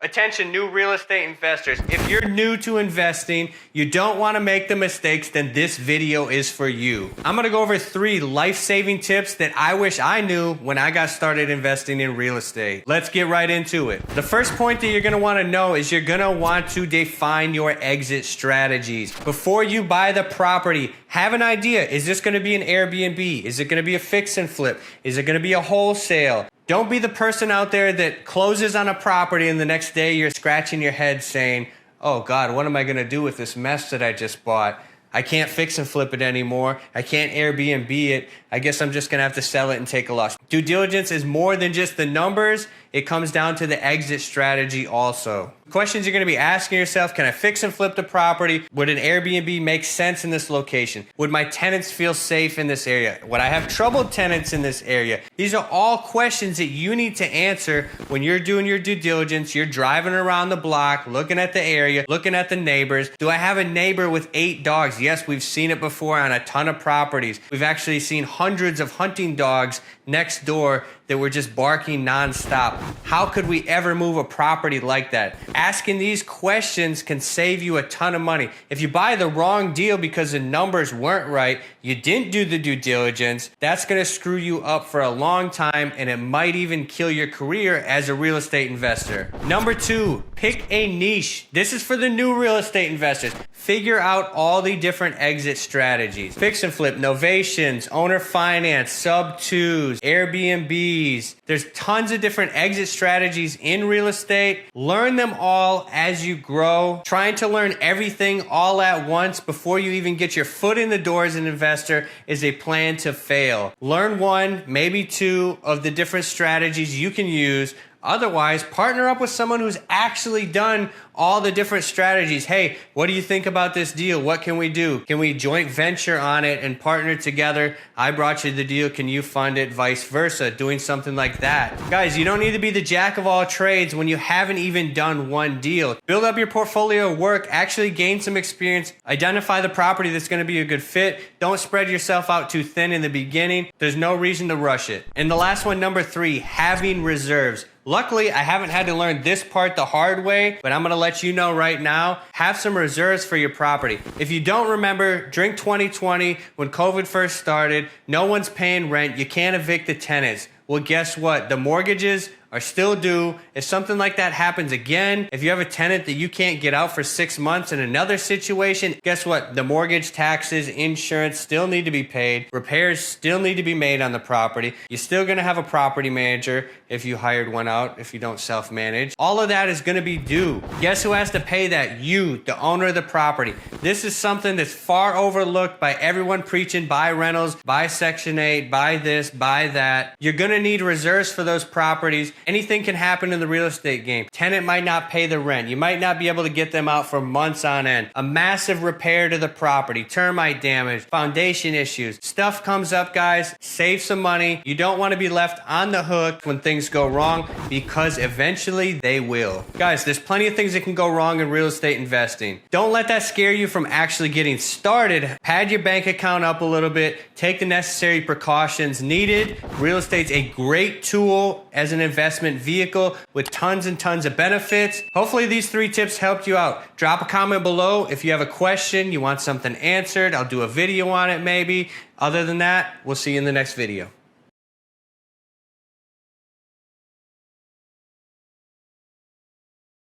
Attention new real estate investors. If you're new to investing, you don't want to make the mistakes, then this video is for you. I'm going to go over 3 life-saving tips that I wish I knew when I got started investing in real estate. Let's get right into it. The first point that you're going to want to know is you're going to want to define your exit strategies. Before you buy the property, have an idea. Is this going to be an Airbnb? Is it going to be a fix and flip? Is it going to be a wholesale? Don't be the person out there that closes on a property and the next day you're scratching your head saying, oh God, what am I going to do with this mess that I just bought? I can't fix and flip it anymore. I can't Airbnb it. I guess I'm just going to have to sell it and take a loss. Due diligence is more than just the numbers. It comes down to the exit strategy also. Questions you're going to be asking yourself: can I fix and flip the property? Would an Airbnb make sense in this location? Would my tenants feel safe in this area? Would I have troubled tenants in this area? These are all questions that you need to answer when you're doing your due diligence. You're driving around the block, looking at the area, looking at the neighbors. Do I have a neighbor with 8 dogs? Yes, we've seen it before on a ton of properties. We've actually seen hundreds of hunting dogs next door that were just barking nonstop. How could we ever move a property like that? Asking these questions can save you a ton of money. If you buy the wrong deal because the numbers weren't right, you didn't do the due diligence, that's gonna screw you up for a long time, and it might even kill your career as a real estate investor. Number 2, pick a niche. This is for the new real estate investors. Figure out all the different exit strategies. Fix and flip, novations, owner finance, sub-2s, Airbnbs. There's tons of different exit strategies in real estate. Learn them all as you grow. Trying to learn everything all at once before you even get your foot in the door as an investor is a plan to fail. Learn 1, maybe 2 of the different strategies you can use. Otherwise, partner up with someone who's actually done all the different strategies. Hey, what do you think about this deal? What can we do? Can we joint venture on it and partner together? I brought you the deal. Can you fund it? Vice versa. Doing something like that. Guys, you don't need to be the jack of all trades when you haven't even done one deal. Build up your portfolio of work. Actually gain some experience. Identify the property that's going to be a good fit. Don't spread yourself out too thin in the beginning. There's no reason to rush it. And the last one, number 3, having reserves. Luckily, I haven't had to learn this part the hard way, but I'm going to let you know right now, have some reserves for your property. If you don't remember, during 2020, when COVID first started, no one's paying rent. You can't evict the tenants. Well, guess what? The mortgages are still due. If something like that happens again, if you have a tenant that you can't get out for 6 months in another situation, guess what? The mortgage, taxes, insurance still need to be paid. Repairs still need to be made on the property. You're still going to have a property manager if you hired one out, if you don't self-manage. All of that is going to be due. Guess who has to pay that? You, the owner of the property. This is something that's far overlooked by everyone preaching buy rentals, buy Section 8, buy this, buy that. You're going to need reserves for those properties. Anything can happen in the real estate game. Tenant might not pay the rent. You might not be able to get them out for months on end. A massive repair to the property, termite damage, foundation issues. Stuff comes up, guys. Save some money. You don't want to be left on the hook when things go wrong, because eventually they will. Guys, there's plenty of things that can go wrong in real estate investing. Don't let that scare you from actually getting started. Pad your bank account up a little bit. Take the necessary precautions needed. Real estate's a great tool as an investment vehicle with tons and tons of benefits. Hopefully these 3 tips helped you out. Drop a comment below if you have a question, you want something answered. I'll do a video on it maybe. Other than that, we'll see you in the next video.